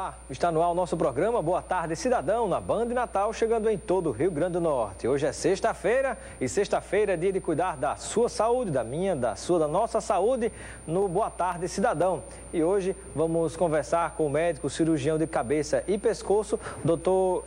Olá, está no ar o nosso programa Boa Tarde Cidadão, na Band Natal, chegando em todo o Rio Grande do Norte. Hoje é sexta-feira e sexta-feira é dia de cuidar da sua saúde, da minha, da sua, da nossa saúde no Boa Tarde Cidadão. E hoje vamos conversar com o médico cirurgião de cabeça e pescoço, doutor...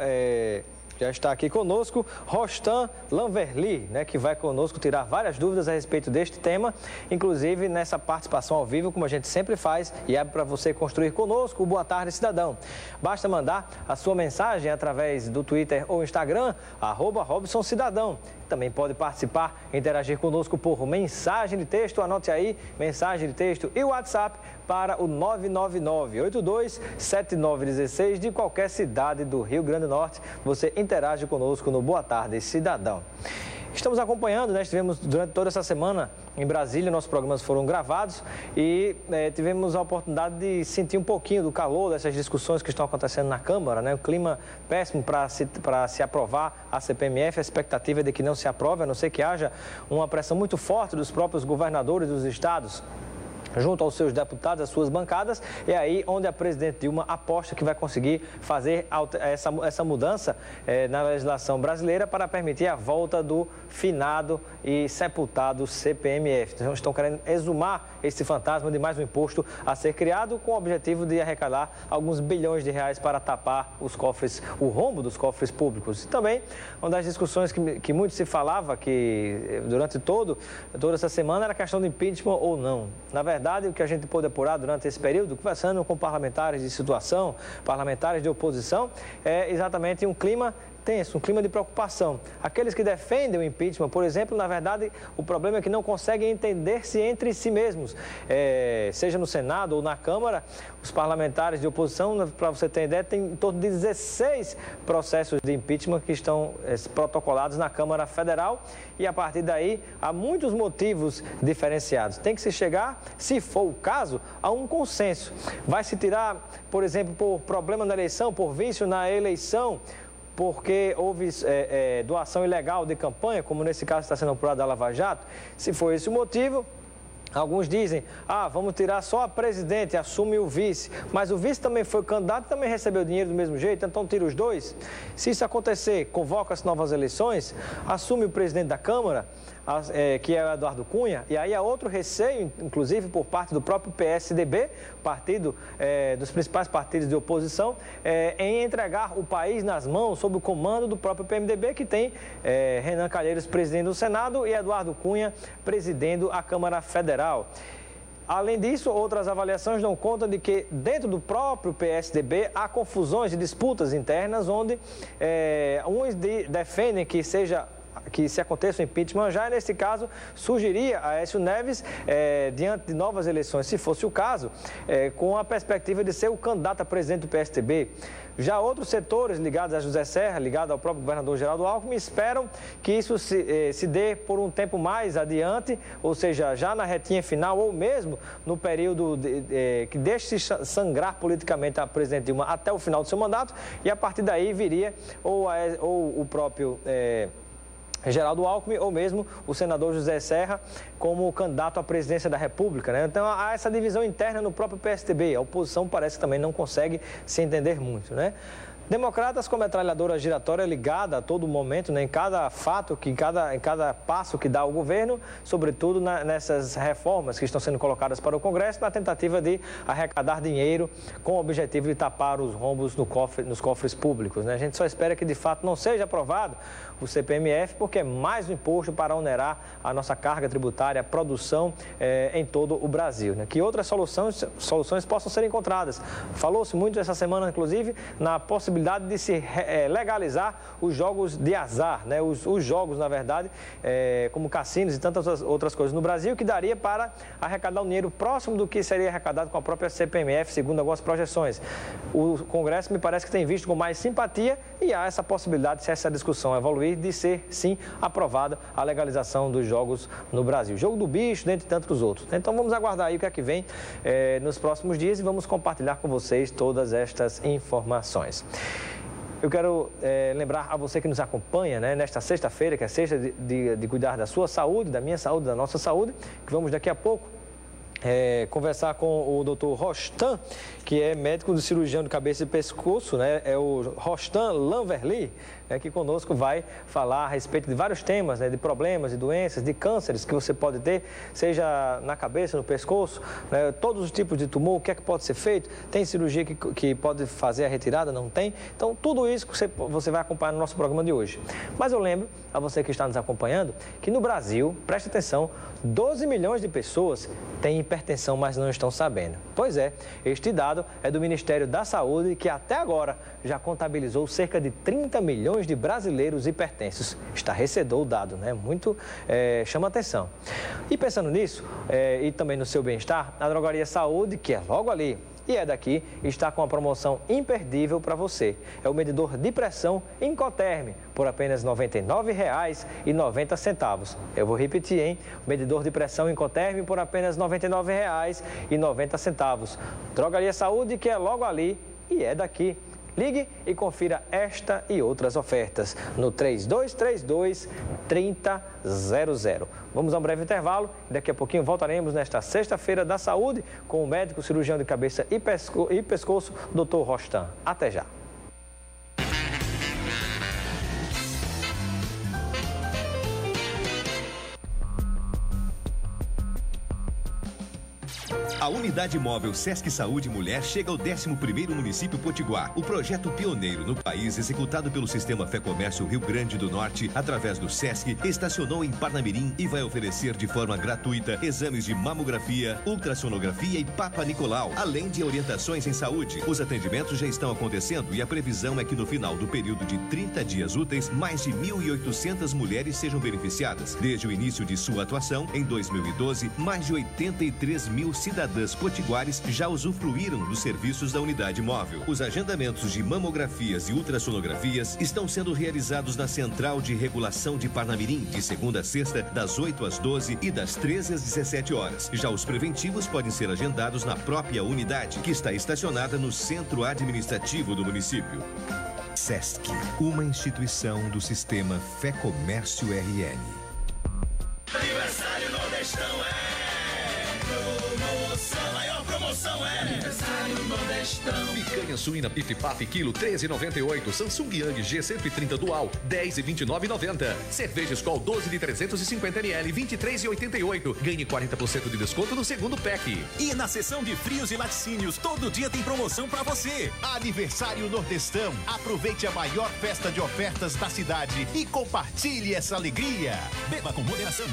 Já está aqui conosco, Rostan Lanverly, que vai conosco tirar várias dúvidas a respeito deste tema, inclusive nessa participação ao vivo, como a gente sempre faz, e abre para você construir conosco o Boa Tarde Cidadão. Basta mandar a sua mensagem através do Twitter ou Instagram, @RobsonCidadão. Também pode participar, interagir conosco por mensagem de texto, anote aí, mensagem de texto e WhatsApp para o 999-827916 de qualquer cidade do Rio Grande do Norte. Você interage conosco no Boa Tarde Cidadão. Estamos acompanhando, estivemos durante toda essa semana em Brasília, nossos programas foram gravados e tivemos a oportunidade de sentir um pouquinho do calor dessas discussões que estão acontecendo na Câmara, o clima péssimo para se aprovar a CPMF, a expectativa é de que não se aprove, a não ser que haja uma pressão muito forte dos próprios governadores dos estados, junto aos seus deputados, às suas bancadas, é aí onde a presidente Dilma aposta que vai conseguir fazer essa mudança na legislação brasileira para permitir a volta do finado e sepultado CPMF. Então, estão querendo exumar esse fantasma de mais um imposto a ser criado com o objetivo de arrecadar alguns bilhões de reais para tapar os cofres, o rombo dos cofres públicos. E também, uma das discussões que muito se falava que durante toda essa semana era a questão do impeachment ou não. Na verdade, o que a gente pôde apurar durante esse período, conversando com parlamentares de situação, parlamentares de oposição, é exatamente um clima tenso, um clima de preocupação. Aqueles que defendem o impeachment, por exemplo, na verdade, o problema é que não conseguem entender-se entre si mesmos. Seja no Senado ou na Câmara, os parlamentares de oposição, para você ter ideia, tem em torno de 16 processos de impeachment que estão protocolados na Câmara Federal e, a partir daí, há muitos motivos diferenciados. Tem que se chegar, se for o caso, a um consenso. Vai se tirar, por exemplo, por problema na eleição, por vício na eleição, porque houve doação ilegal de campanha, como nesse caso está sendo apurado da Lava Jato. Se for esse o motivo, alguns dizem, vamos tirar só a presidente, assume o vice. Mas o vice também foi candidato e também recebeu dinheiro do mesmo jeito, então tira os dois. Se isso acontecer, convoca-se novas eleições, assume o presidente da Câmara, que é o Eduardo Cunha, e aí há outro receio, inclusive por parte do próprio PSDB, partido dos principais partidos de oposição, em entregar o país nas mãos sob o comando do próprio PMDB, que tem Renan Calheiros presidindo o Senado e Eduardo Cunha presidindo a Câmara Federal. Além disso, outras avaliações dão conta de que dentro do próprio PSDB há confusões e disputas internas, onde uns defendem que se aconteça o impeachment, já nesse caso surgiria Aécio Neves diante de novas eleições, se fosse o caso, com a perspectiva de ser o candidato a presidente do PSDB. Já outros setores ligados a José Serra, ligados ao próprio governador Geraldo Alckmin, esperam que isso se dê por um tempo mais adiante, ou seja, já na retinha final ou mesmo no período que deixe se sangrar politicamente a presidente Dilma até o final do seu mandato, e a partir daí viria ou o próprio Geraldo Alckmin ou mesmo o senador José Serra como candidato à presidência da República, Então há essa divisão interna no próprio PSDB. A oposição parece que também não consegue se entender muito, Democratas com metralhadora giratória ligada a todo momento, em cada fato, em cada passo que dá o governo, sobretudo nessas reformas que estão sendo colocadas para o Congresso, na tentativa de arrecadar dinheiro com o objetivo de tapar os rombos nos cofres públicos. A gente só espera que de fato não seja aprovado o CPMF, porque é mais um imposto para onerar a nossa carga tributária, a produção em todo o Brasil. Que outras soluções possam ser encontradas. Falou-se muito essa semana, inclusive, na possibilidade de se legalizar os jogos de azar, os jogos, na verdade, como cassinos e tantas outras coisas no Brasil, que daria para arrecadar um dinheiro próximo do que seria arrecadado com a própria CPMF, segundo algumas projeções. O Congresso me parece que tem visto com mais simpatia e há essa possibilidade, se essa discussão evoluir, de ser, sim, aprovada a legalização dos jogos no Brasil. Jogo do bicho, dentre tantos outros. Então vamos aguardar aí o que é que vem nos próximos dias e vamos compartilhar com vocês todas estas informações. Eu quero lembrar a você que nos acompanha nesta sexta-feira, que é sexta de cuidar da sua saúde, da minha saúde, da nossa saúde, que vamos daqui a pouco conversar com o Dr. Rostan, que é médico de cirurgião de cabeça e pescoço, né? É o Rostan Lanverly, que conosco vai falar a respeito de vários temas, né? De problemas, de doenças, de cânceres que você pode ter, seja na cabeça, no pescoço, né? Todos os tipos de tumor, o que é que pode ser feito, tem cirurgia que pode fazer a retirada, não tem? Então, tudo isso que você vai acompanhar no nosso programa de hoje. Mas eu lembro a você que está nos acompanhando que no Brasil, preste atenção, 12 milhões de pessoas têm hipertensão, mas não estão sabendo. Pois é, este dado é do Ministério da Saúde, que até agora já contabilizou cerca de 30 milhões de brasileiros hipertensos. Estarrecedor o dado, né? Muito chama atenção. E pensando nisso, e também no seu bem-estar, a Drogaria Saúde, que é logo ali, e é daqui, está com uma promoção imperdível para você. É o medidor de pressão Incoterm, por apenas R$ 99,90. Eu vou repetir, hein? O medidor de pressão Incoterm por apenas R$ 99,90. Drogaria Saúde, que é logo ali e é daqui. Ligue e confira esta e outras ofertas no 3232-3000. Vamos a um breve intervalo. Daqui a pouquinho voltaremos nesta sexta-feira da saúde com o médico cirurgião de cabeça e pescoço, Dr. Rostan. Até já. A Unidade Móvel Sesc Saúde Mulher chega ao 11º município Potiguar. O projeto pioneiro no país, executado pelo Sistema Fé Comércio Rio Grande do Norte, através do Sesc, estacionou em Parnamirim e vai oferecer de forma gratuita exames de mamografia, ultrassonografia e Papa Nicolau, além de orientações em saúde. Os atendimentos já estão acontecendo e a previsão é que no final do período de 30 dias úteis, mais de 1.800 mulheres sejam beneficiadas. Desde o início de sua atuação, em 2012, mais de 83 mil cidadãos potiguares já usufruíram dos serviços da unidade móvel. Os agendamentos de mamografias e ultrassonografias estão sendo realizados na Central de Regulação de Parnamirim, de segunda a sexta, das 8 às 12 e das 13 às 17 horas. Já os preventivos podem ser agendados na própria unidade, que está estacionada no centro administrativo do município. Sesc, uma instituição do Sistema Fé Comércio RN. Aniversário Nordestão promoção é aniversário Nordestão. Picanha suína Pif Paf, quilo 13,98. Samsung Yang G130 Dual, 10,29,90. Cerveja Skol 12 de 350 ml, 23,88. Ganhe 40% de desconto no segundo pack. E na seção de frios e laticínios, todo dia tem promoção pra você. Aniversário Nordestão. Aproveite a maior festa de ofertas da cidade e compartilhe essa alegria. Beba com moderação.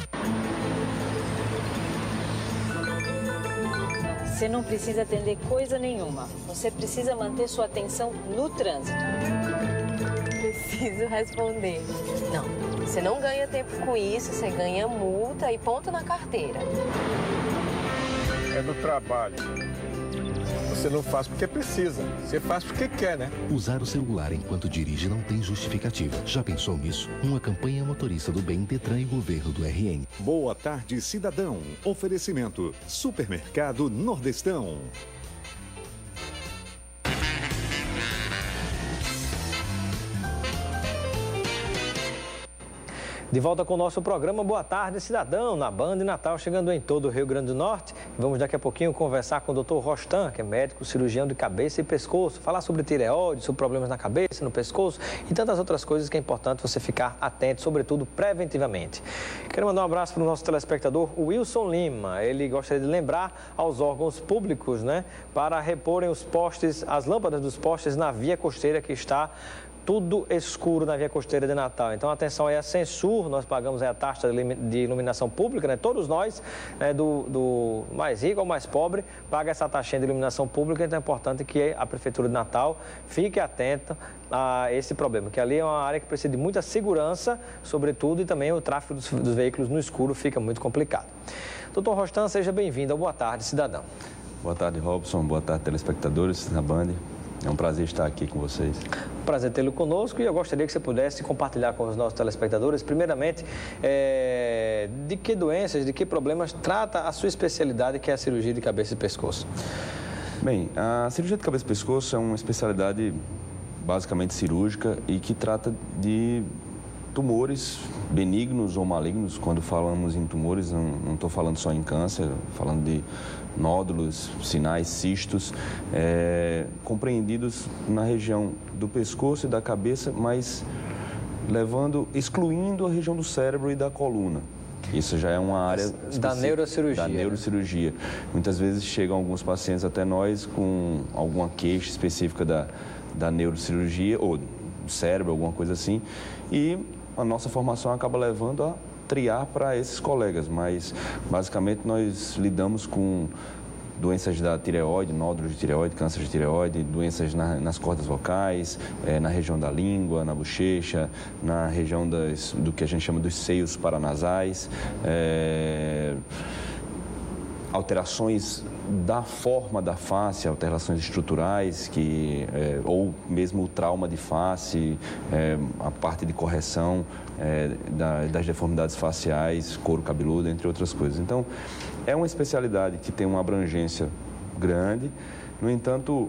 Você não precisa atender coisa nenhuma. Você precisa manter sua atenção no trânsito. Preciso responder. Não, você não ganha tempo com isso, você ganha multa e ponto na carteira. É no trabalho. Você não faz porque precisa, você faz porque quer, né? Usar o celular enquanto dirige não tem justificativa. Já pensou nisso? Uma campanha motorista do bem, Detran e governo do RN. Boa tarde, cidadão. Oferecimento: Supermercado Nordestão. De volta com o nosso programa Boa Tarde, Cidadão, na Band e Natal, chegando em todo o Rio Grande do Norte. Vamos daqui a pouquinho conversar com o Dr. Rostan, que é médico, cirurgião de cabeça e pescoço, falar sobre tireoide, sobre problemas na cabeça, no pescoço e tantas outras coisas que é importante você ficar atento, sobretudo preventivamente. Quero mandar um abraço para o nosso telespectador, o Wilson Lima. Ele gostaria de lembrar aos órgãos públicos, né, para reporem os postes, as lâmpadas dos postes na via costeira que está tudo escuro na via costeira de Natal. Então, atenção aí a Censur, nós pagamos aí a taxa de iluminação pública, né? Todos nós, né, do mais rico ao mais pobre, paga essa taxinha de iluminação pública, então é importante que a Prefeitura de Natal fique atenta a esse problema, que ali é uma área que precisa de muita segurança, sobretudo, e também o tráfego dos veículos no escuro fica muito complicado. Doutor Rostan, seja bem-vindo ao Boa Tarde, Cidadão. Boa tarde, Robson. Boa tarde, telespectadores da Band. É um prazer estar aqui com vocês. Prazer tê-lo conosco e eu gostaria que você pudesse compartilhar com os nossos telespectadores, primeiramente, de que doenças, de que problemas trata a sua especialidade, que é a cirurgia de cabeça e pescoço. Bem, a cirurgia de cabeça e pescoço é uma especialidade basicamente cirúrgica e que trata de tumores benignos ou malignos. Quando falamos em tumores, não estou falando só em câncer, falando de nódulos, sinais, cistos, compreendidos na região do pescoço e da cabeça, mas excluindo a região do cérebro e da coluna. Isso já é uma área da neurocirurgia. Da neurocirurgia. Muitas vezes chegam alguns pacientes até nós com alguma queixa específica da neurocirurgia ou do cérebro, alguma coisa assim, e a nossa formação acaba levando a triar para esses colegas, mas basicamente nós lidamos com doenças da tireoide, nódulos de tireoide, câncer de tireoide, doenças nas cordas vocais, na região da língua, na bochecha, na região do que a gente chama dos seios paranasais, alterações da forma da face, alterações estruturais, ou mesmo o trauma de face, a parte de correção das deformidades faciais, couro cabeludo, entre outras coisas. Então, é uma especialidade que tem uma abrangência grande, no entanto,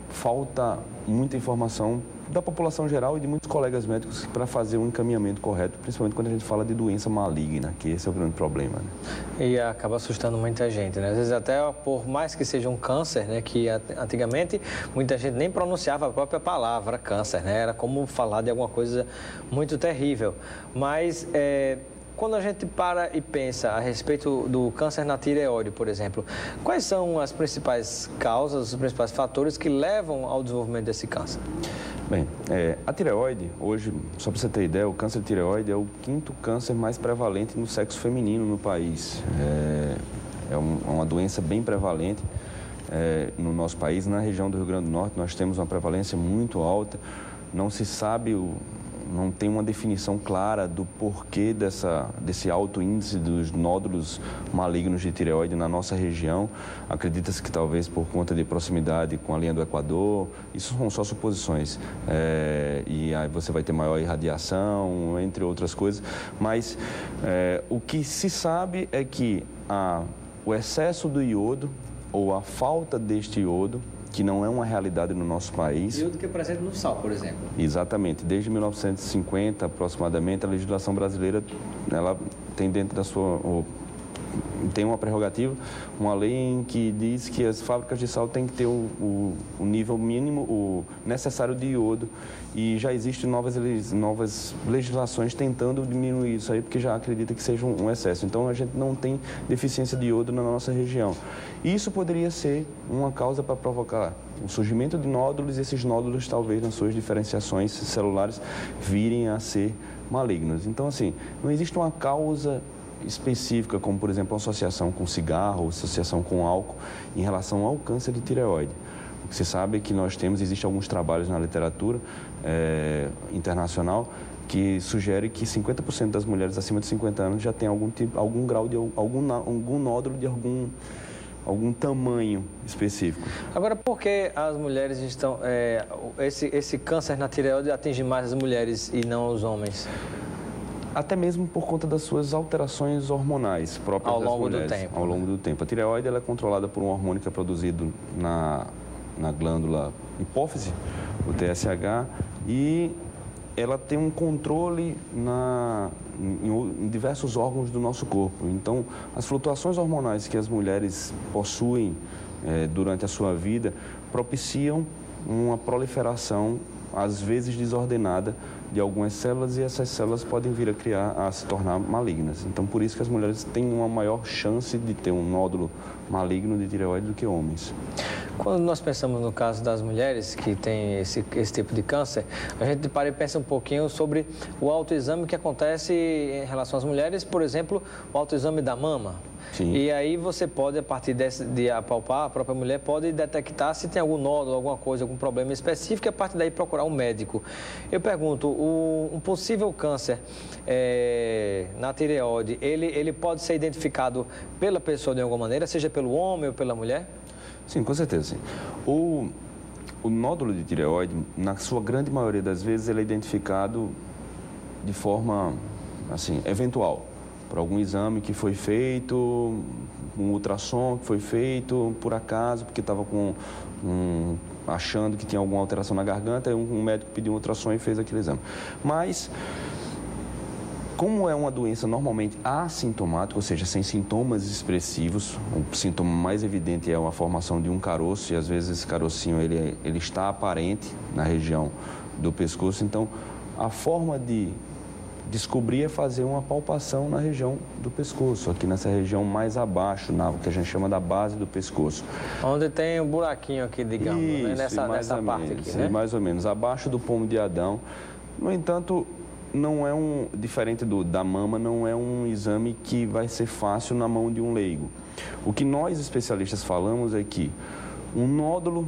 falta muita informação da população geral e de muitos colegas médicos para fazer um encaminhamento correto, principalmente quando a gente fala de doença maligna, que esse é o grande problema, né? E acaba assustando muita gente, né? Às vezes até por mais que seja um câncer, né? Que antigamente muita gente nem pronunciava a própria palavra câncer, né? Era como falar de alguma coisa muito terrível. Mas quando a gente para e pensa a respeito do câncer na tireoide, por exemplo, quais são as principais causas, os principais fatores que levam ao desenvolvimento desse câncer? Bem, a tireoide, hoje, só para você ter ideia, o câncer de tireoide é o 5º câncer mais prevalente no sexo feminino no país. É uma doença bem prevalente no nosso país. Na região do Rio Grande do Norte, nós temos uma prevalência muito alta. Não se sabe, não tem uma definição clara do porquê desse alto índice dos nódulos malignos de tireoide na nossa região. Acredita-se que talvez por conta de proximidade com a linha do Equador, isso são só suposições. E aí você vai ter maior irradiação, entre outras coisas. Mas o que se sabe é que o excesso do iodo ou a falta deste iodo, que não é uma realidade no nosso país. Iodo que é presente no sal, por exemplo. Exatamente. Desde 1950, aproximadamente, a legislação brasileira, ela tem dentro da sua... tem uma prerrogativa, uma lei em que diz que as fábricas de sal têm que ter o nível mínimo, o necessário de iodo, e já existem novas legislações tentando diminuir isso aí, porque já acredita que seja um excesso. Então, a gente não tem deficiência de iodo na nossa região. Isso poderia ser uma causa para provocar o surgimento de nódulos, e esses nódulos, talvez, nas suas diferenciações celulares, virem a ser malignos. Então, assim, não existe uma causa específica, como, por exemplo, uma associação com cigarro, associação com álcool, em relação ao câncer de tireoide. O que se sabe é que existem alguns trabalhos na literatura internacional que sugere que 50% das mulheres acima de 50 anos já têm algum grau de algum nódulo de algum tamanho específico. Agora, por que as mulheres estão... esse câncer na tireoide atinge mais as mulheres e não os homens? Até mesmo por conta das suas alterações hormonais próprias das mulheres. Ao longo do tempo. A tireoide ela é controlada por um hormônio que é produzido na glândula hipófise, o TSH, e ela tem um controle em diversos órgãos do nosso corpo. Então, as flutuações hormonais que as mulheres possuem durante a sua vida propiciam uma proliferação, às vezes desordenada, de algumas células, e essas células podem vir a se tornar malignas. Então, por isso que as mulheres têm uma maior chance de ter um nódulo maligno de tireoide do que homens. Quando nós pensamos no caso das mulheres que têm esse tipo de câncer, a gente para e pensa um pouquinho sobre o autoexame que acontece em relação às mulheres, por exemplo, o autoexame da mama. Sim. E aí você pode, a partir de apalpar, a própria mulher pode detectar se tem algum nódulo, alguma coisa, algum problema específico, e a partir daí procurar um médico. Eu pergunto, um possível câncer na tireoide, ele pode ser identificado pela pessoa de alguma maneira, seja pelo homem ou pela mulher? Sim, com certeza. Sim. O nódulo de tireoide, na sua grande maioria das vezes, ele é identificado de forma, assim, eventual. Por algum exame que foi feito, um ultrassom que foi feito por acaso, porque estava achando que tinha alguma alteração na garganta, e um médico pediu um ultrassom e fez aquele exame. Mas Como é uma doença normalmente assintomática, ou seja, sem sintomas expressivos, o sintoma mais evidente é a formação de um caroço, e às vezes esse carocinho ele está aparente na região do pescoço. Então, a forma de descobrir é fazer uma palpação na região do pescoço, aqui nessa região mais abaixo, que a gente chama da base do pescoço. Onde tem um buraquinho aqui, digamos, né? nessa parte aqui, né? Mais ou menos, abaixo do pomo de Adão. No entanto, não é diferente da mama, não é um exame que vai ser fácil na mão de um leigo. O que nós especialistas falamos é que um nódulo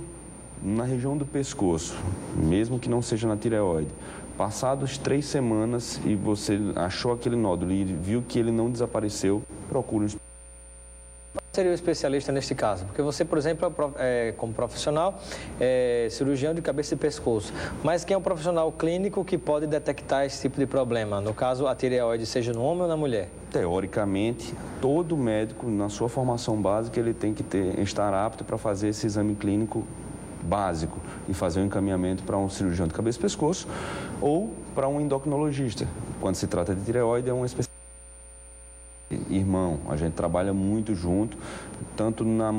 na região do pescoço, mesmo que não seja na tireoide, passados 3 semanas e você achou aquele nódulo e viu que ele não desapareceu, procure um especialista. Qual seria o especialista neste caso? Porque você, por exemplo, como profissional, é cirurgião de cabeça e pescoço. Mas quem é um profissional clínico que pode detectar esse tipo de problema? No caso, a tireoide, seja no homem ou na mulher? Teoricamente, todo médico, na sua formação básica, ele tem que estar apto para fazer esse exame clínico básico e fazer um encaminhamento para um cirurgião de cabeça e pescoço ou para um endocrinologista. Quando se trata de tireoide, é um especialista. Irmão, a gente trabalha muito junto, tanto na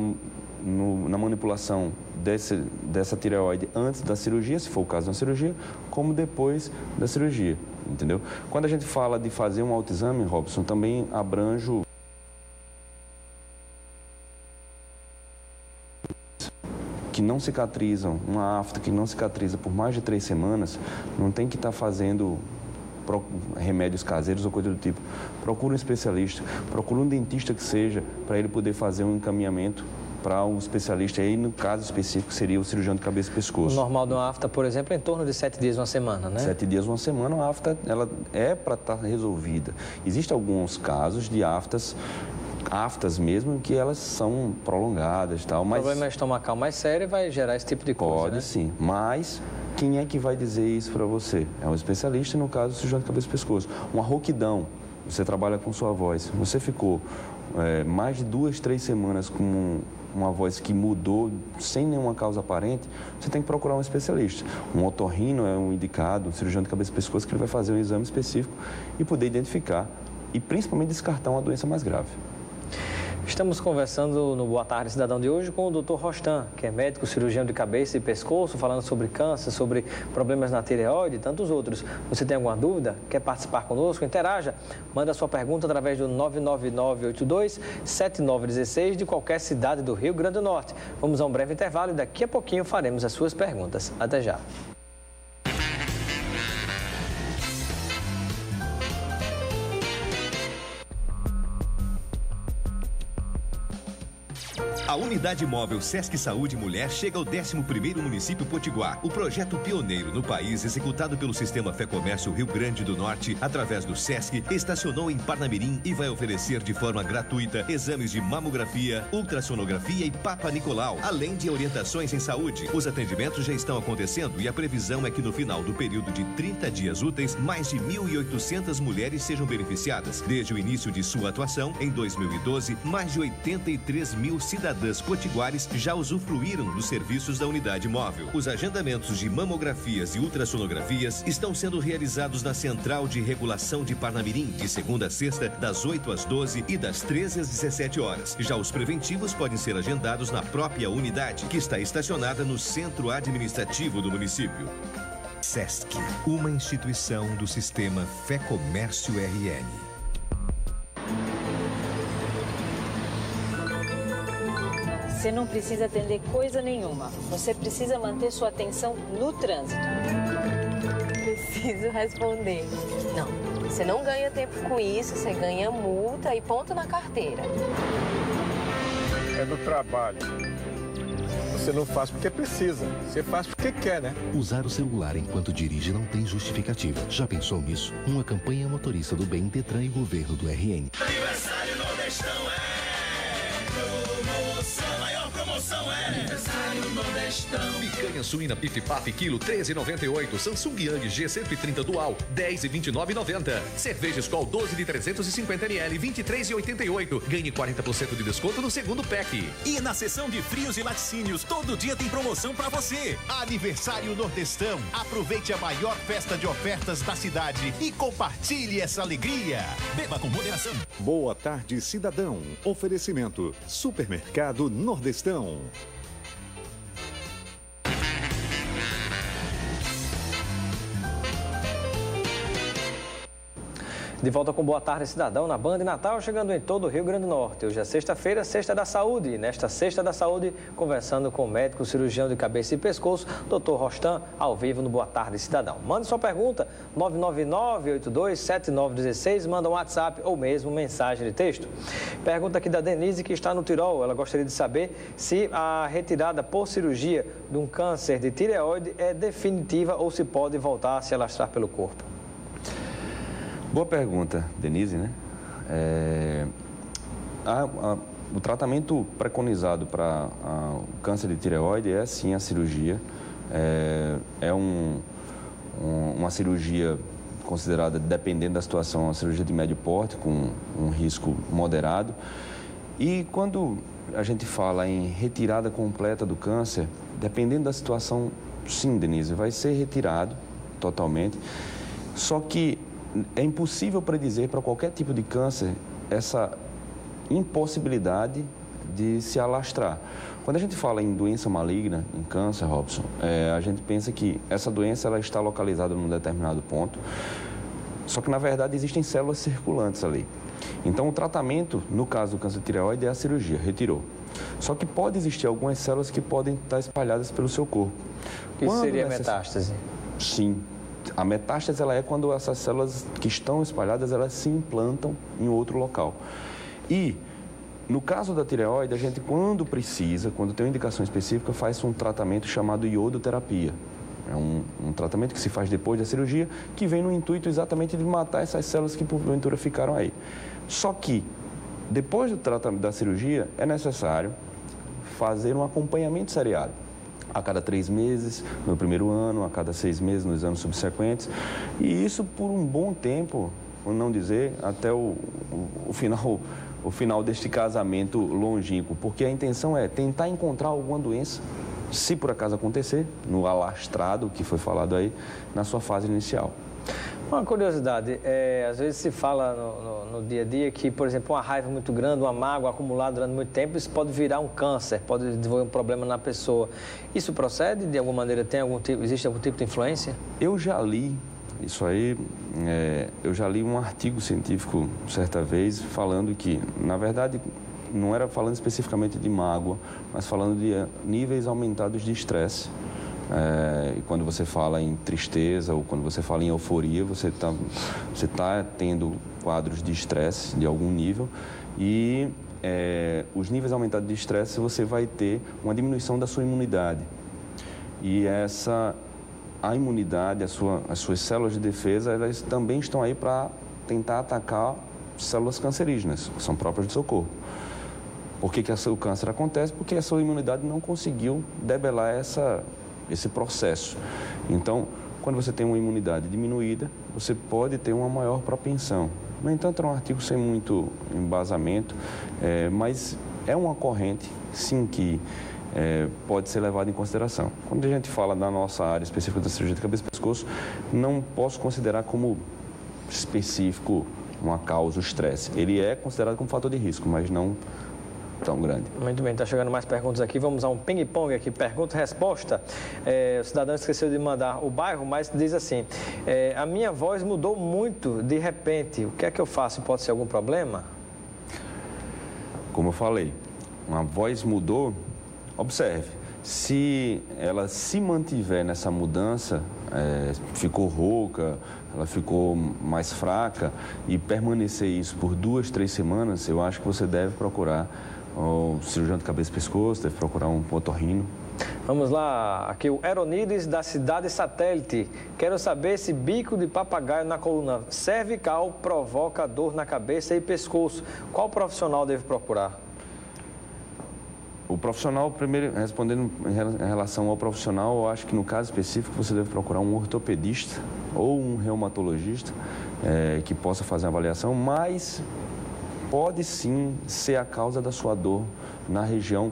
manipulação dessa tireoide antes da cirurgia, se for o caso da cirurgia, como depois da cirurgia, entendeu? Quando a gente fala de fazer um autoexame, Robson, também abrange que não cicatrizam, uma afta que não cicatriza por mais de 3 semanas, não tem que estar fazendo remédios caseiros ou coisa do tipo. Procura um especialista, procura um dentista que seja, para ele poder fazer um encaminhamento para um especialista. Aí, no caso específico, seria o cirurgião de cabeça e pescoço. O normal de uma afta, por exemplo, é em torno de 7 dias, uma semana, né? 7 dias, uma semana, a afta ela é para estar resolvida. Existem alguns casos de aftas mesmo, que elas são prolongadas e tal, mas... O problema estomacal mais sério vai gerar esse tipo de coisa, Pode, né? Sim, mas quem é que vai dizer isso para você? É um especialista, no caso, o cirurgião de cabeça e pescoço. Uma rouquidão, você trabalha com sua voz, você ficou mais de 2, 3 semanas com uma voz que mudou sem nenhuma causa aparente, você tem que procurar um especialista. Um otorrino é um indicado, um cirurgião de cabeça e pescoço, que ele vai fazer um exame específico e poder identificar e principalmente descartar uma doença mais grave. Estamos conversando no Boa Tarde Cidadão de hoje com o Dr. Rostan, que é médico cirurgião de cabeça e pescoço, falando sobre câncer, sobre problemas na tireoide e tantos outros. Você tem alguma dúvida? Quer participar conosco? Interaja. Manda sua pergunta através do 99982-7916 de qualquer cidade do Rio Grande do Norte. Vamos a um breve intervalo e daqui a pouquinho faremos as suas perguntas. Até já. A Unidade Móvel Sesc Saúde Mulher chega ao 11º município Potiguar. O projeto pioneiro no país, executado pelo Sistema Fé Comércio Rio Grande do Norte, através do Sesc, estacionou em Parnamirim e vai oferecer de forma gratuita exames de mamografia, ultrassonografia e Papa Nicolau, além de orientações em saúde. Os atendimentos já estão acontecendo e a previsão é que no final do período de 30 dias úteis, mais de 1.800 mulheres sejam beneficiadas. Desde o início de sua atuação, em 2012, mais de 83 mil cidadãos potiguares já usufruíram dos serviços da unidade móvel. Os agendamentos de mamografias e ultrassonografias estão sendo realizados na Central de Regulação de Parnamirim, de segunda a sexta, das 8 às 12 e das 13 às 17 horas. Já os preventivos podem ser agendados na própria unidade, que está estacionada no centro administrativo do município. Sesc, uma instituição do Sistema Fé Comércio RN. Você não precisa atender coisa nenhuma. Você precisa manter sua atenção no trânsito. Preciso responder. Não, você não ganha tempo com isso, você ganha multa e ponto na carteira. É do trabalho. Você não faz porque precisa, você faz porque quer, né? Usar o celular enquanto dirige não tem justificativa. Já pensou nisso? Uma campanha motorista do bem, Detran e governo do RN. Aniversário Nordestão é promoção, maior promoção promoção é aniversário Nordestão. Picanha suína Pif Paf quilo 13,98. Samsung Yang G130 Dual 10,29,90. Cerveja Skol 12 de 350 ml 23,88. Ganhe 40% de desconto no segundo pack. E na seção de frios e laticínios, todo dia tem promoção pra você. Aniversário Nordestão. Aproveite a maior festa de ofertas da cidade e compartilhe essa alegria. Beba com moderação. Boa tarde, cidadão. Oferecimento: Supermercado Nordestão. De volta com Boa Tarde, Cidadão, na Band Natal, chegando em todo o Rio Grande do Norte. Hoje é sexta-feira, Sexta da Saúde. E nesta Sexta da Saúde, conversando com o médico cirurgião de cabeça e pescoço, Dr. Rostan, ao vivo no Boa Tarde, Cidadão. Mande sua pergunta, 999-827916, manda um WhatsApp ou mesmo mensagem de texto. Pergunta aqui da Denise, que está no Tirol. Ela gostaria de saber se a retirada por cirurgia de um câncer de tireoide é definitiva ou se pode voltar a se alastrar pelo corpo. Boa pergunta, Denise, né? O tratamento preconizado para o câncer de tireoide é sim a cirurgia. Uma cirurgia considerada, dependendo da situação, uma cirurgia de médio porte, com um risco moderado. E quando a gente fala em retirada completa do câncer, dependendo da situação, sim, Denise, vai ser retirado totalmente. Só que é impossível predizer para qualquer tipo de câncer essa impossibilidade de se alastrar. Quando a gente fala em doença maligna, em câncer, Robson, a gente pensa que essa doença ela está localizada num determinado ponto, só que na verdade existem células circulantes ali. Então o tratamento, no caso do câncer de tireoide, é a cirurgia, retirou. Só que pode existir algumas células que podem estar espalhadas pelo seu corpo. Isso seria metástase? Sim. A metástase ela é quando essas células que estão espalhadas, elas se implantam em outro local. E, no caso da tireoide, a gente, quando precisa, quando tem uma indicação específica, faz um tratamento chamado iodoterapia. É um tratamento que se faz depois da cirurgia, que vem no intuito exatamente de matar essas células que, porventura, ficaram aí. Só que, depois do tratamento da cirurgia, é necessário fazer um acompanhamento seriado. A cada 3 meses, no primeiro ano, a cada 6 meses, nos anos subsequentes. E isso por um bom tempo, por não dizer, até o final deste casamento longínquo. Porque a intenção é tentar encontrar alguma doença, se por acaso acontecer, no alastrado, que foi falado aí, na sua fase inicial. Uma curiosidade, às vezes se fala no dia a dia que, por exemplo, uma raiva muito grande, uma mágoa acumulada durante muito tempo, isso pode virar um câncer, pode desenvolver um problema na pessoa. Isso procede de alguma maneira? Existe algum tipo de influência? Eu já li isso aí, eu já li um artigo científico certa vez falando que, na verdade, não era falando especificamente de mágoa, mas falando de níveis aumentados de estresse. E quando você fala em tristeza ou quando você fala em euforia, você está tendo quadros de estresse de algum nível e os níveis aumentados de estresse você vai ter uma diminuição da sua imunidade. E a imunidade, as suas células de defesa, elas também estão aí para tentar atacar células cancerígenas, que são próprias do seu corpo. Por que o câncer acontece? Porque a sua imunidade não conseguiu debelar esse processo. Então, quando você tem uma imunidade diminuída, você pode ter uma maior propensão. No entanto, é um artigo sem muito embasamento, mas é uma corrente, sim, que pode ser levada em consideração. Quando a gente fala da nossa área específica da cirurgia de cabeça e pescoço, não posso considerar como específico uma causa, o estresse. Ele é considerado como fator de risco, mas não tão grande. Muito bem, está chegando mais perguntas aqui. Vamos a um ping-pong aqui, pergunta e resposta. O cidadão esqueceu de mandar o bairro, mas diz assim, a minha voz mudou muito de repente, o que é que eu faço? Pode ser algum problema? Como eu falei, uma voz mudou, observe, se ela se mantiver nessa mudança, ficou rouca, ela ficou mais fraca e permanecer isso por 2, 3 semanas, eu acho que você deve procurar o cirurgião de cabeça e pescoço, deve procurar um otorrino. Vamos lá, aqui o Eronides da cidade satélite. Quero saber se bico de papagaio na coluna cervical provoca dor na cabeça e pescoço. Qual profissional deve procurar? O profissional, primeiro, respondendo em relação ao profissional, eu acho que no caso específico você deve procurar um ortopedista ou um reumatologista que possa fazer a avaliação, mas pode sim ser a causa da sua dor na região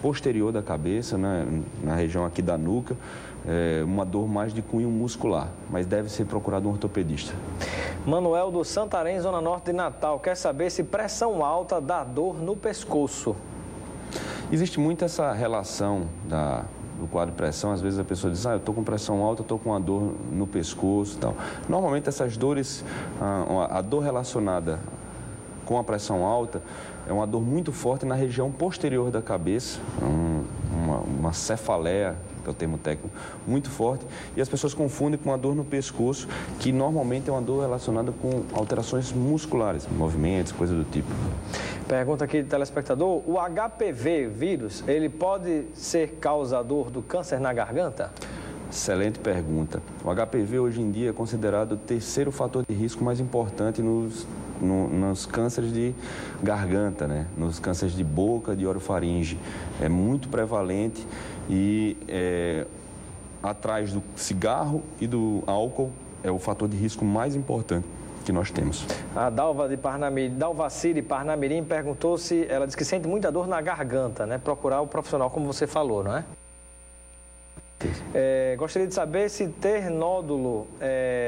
posterior da cabeça, né, na região aqui da nuca, uma dor mais de cunho muscular, mas deve ser procurado um ortopedista. Manuel do Santarém, Zona Norte de Natal, quer saber se pressão alta dá dor no pescoço. Existe muito essa relação do quadro de pressão. Às vezes a pessoa diz, eu estou com pressão alta, estou com uma dor no pescoço e tal. Normalmente essas dores, a dor relacionada com a pressão alta é uma dor muito forte na região posterior da cabeça, uma cefaleia, que é o termo técnico, muito forte, e as pessoas confundem com uma dor no pescoço, que normalmente é uma dor relacionada com alterações musculares, movimentos, coisa do tipo. Pergunta aqui do telespectador, o HPV vírus, ele pode ser causador do câncer na garganta? Excelente pergunta. O HPV hoje em dia é considerado o terceiro fator de risco mais importante nos cânceres de garganta, né? Nos cânceres de boca, de orofaringe. É muito prevalente e atrás do cigarro e do álcool é o fator de risco mais importante que nós temos. A Dalvaciri Parnamirim perguntou se ela diz que sente muita dor na garganta, né? Procurar o profissional, como você falou, não é? Gostaria de saber se ter nódulo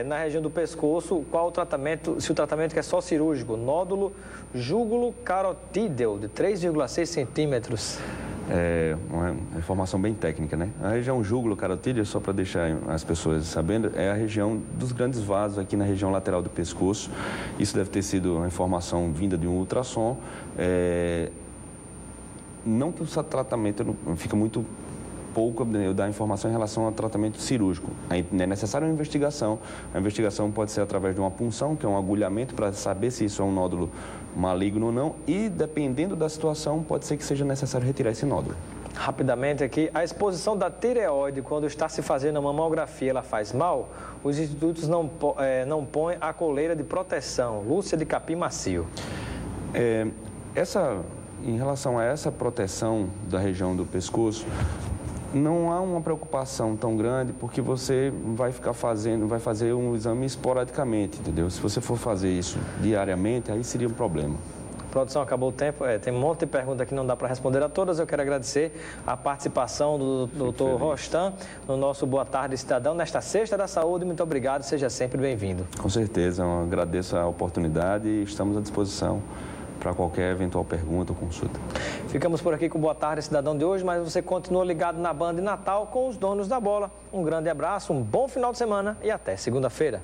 na região do pescoço, qual o tratamento, se o tratamento que é só cirúrgico, nódulo júgulo carotídeo de 3,6 centímetros. Uma informação bem técnica, né? A região júgulo carotídeo, só para deixar as pessoas sabendo, é a região dos grandes vasos aqui na região lateral do pescoço. Isso deve ter sido uma informação vinda de um ultrassom. Não que o tratamento fica muito pouco eu dar informação em relação ao tratamento cirúrgico. É necessária uma investigação. A investigação pode ser através de uma punção, que é um agulhamento para saber se isso é um nódulo maligno ou não, e dependendo da situação, pode ser que seja necessário retirar esse nódulo. Rapidamente aqui, a exposição da tireoide quando está se fazendo a mamografia, ela faz mal? Os institutos não põem a coleira de proteção. Lúcia de Capim Macio. Em relação a essa proteção da região do pescoço, não há uma preocupação tão grande, porque você vai fazer um exame esporadicamente, entendeu? Se você for fazer isso diariamente, aí seria um problema. Produção, acabou o tempo. Tem um monte de perguntas que não dá para responder a todas. Eu quero agradecer a participação do Dr. Rostam no nosso Boa Tarde Cidadão, nesta Sexta da Saúde. Muito obrigado, seja sempre bem-vindo. Com certeza, eu agradeço a oportunidade e estamos à disposição para qualquer eventual pergunta ou consulta. Ficamos por aqui com o Boa Tarde Cidadão de hoje, mas você continua ligado na Band Natal com os donos da bola. Um grande abraço, um bom final de semana e até segunda-feira.